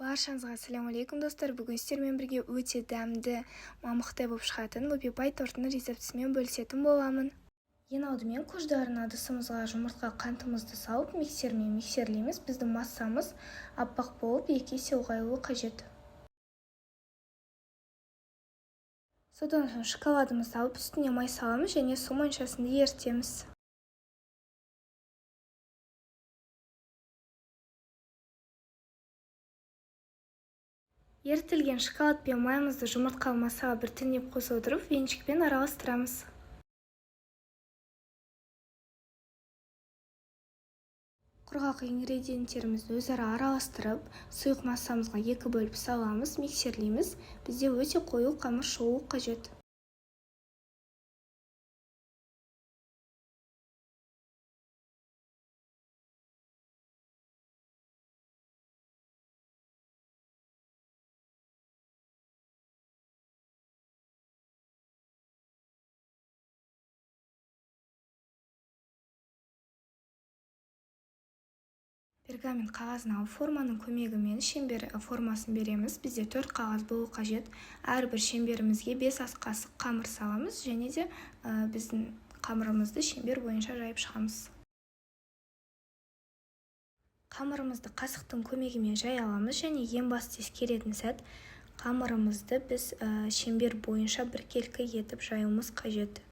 Баршаңызға ассалаумалейкум достар. Бүгін сіздермен бірге өте дәмді мамықтай болып шығатын лупи-пай тортының рецептісімен бөлісетін боламын. Ең алдымен көждарына ыдысымызға жұмыртқа қантымызды салып миксерлейміз. Біздің массамыз аппақ болып 2 есе ұлғаюы қажет. Содан соң шоколадымызды алып үстіне май саламыз және су моншасында ерітеміз. Ерітілген шоколад пен майымызды жұмыртқалы массаға біртіндеп қоса отырып, венчикпен араластырамыз. Құрғақ ингредиенттерімізді өзара араластырып, сұйық массамызға 2 бөліп саламыз, миксерлейміз. Бізде өте қою қамыр шығуы қажет. Пергамент қағазын алып форманың көмегімен шеңбер формасын береміз. Бізде 4 қағаз болу қажет. Әрбір шеңберімізге 5 ас қасық қамыр саламыз және де біздің қамырымызды шеңбер бойынша жайып шығамыз. Қамырымызды қасықтың көмегімен жай аламыз және ең басты ескеретін сәт, қамырымызды біз шеңбер бойынша біркелкі етіп жаюымыз қажет.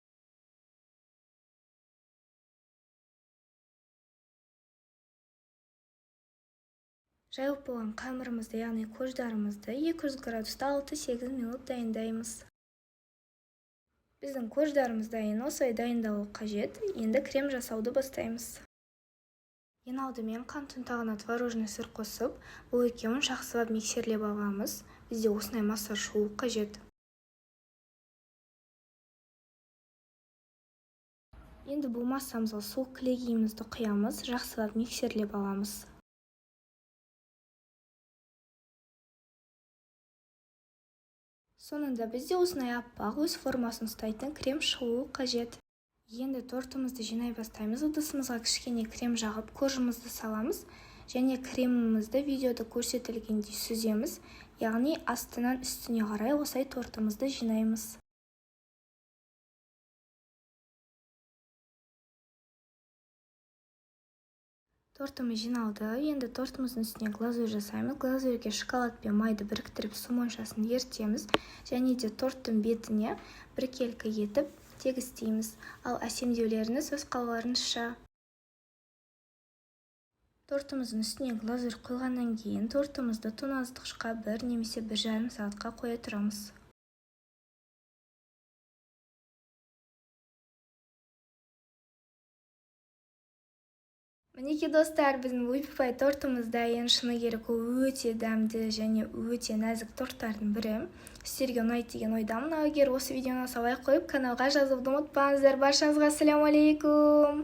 Жайылып болған қамырымызды, яғни көждарымызды 200 градуста 6-8 минут дайындаймыз. Біздің көждарымыз дайын, осылай дайындалуы қажет. Енді крем жасауды бастаймыз. Ең алдымен қант ұнтағына творожный сыр қосып, бұл екеуін жақсылап миксерлеп аламыз. Бізде осындай масса шығуы қажет. Енді бұл массамызға суық кілегейімізді құямыз, жақсылап миксерлеп аламыз. Соңында бізде осындай аппақ өз формасын ұстайтын крем шығуы қажет. Енді тортымызды жинай бастаймыз. Ыдысымызға кішкене крем жағып, коржымызды саламыз және кремімізді видеода көрсетілгендей сүземіз, яғни астынан үстіне қарай осылай тортымызды жинаймыз. Тортымыз жиналды. Енді тортымыздың үстіне глазурь жасаймыз. Глазурьге шоколад пен майды біріктіріп су моншасын ерітеміз және де торттың бетіне біркелкі етіп тегістейміз. Ал әсемдеулеріңіз өз қалауларыңызша. Тортымыздың үстіне глазурь қойғаннан кейін тортымызды тоңазытқышқа 1 немесе 1,5 сағатқа қоя тұрамыз. Мінекей достар, біздің лупи-пай тортымыз дайын. Шыны керек, ол өте дәмді және өте нәзік торттардың бірі. Сіздерге ұнайды деген ойдамын. Егер осы видеоны лайк қойып, каналға жазылуды ұмытпаңыздар. Баршаңызға ассалаумалейкум.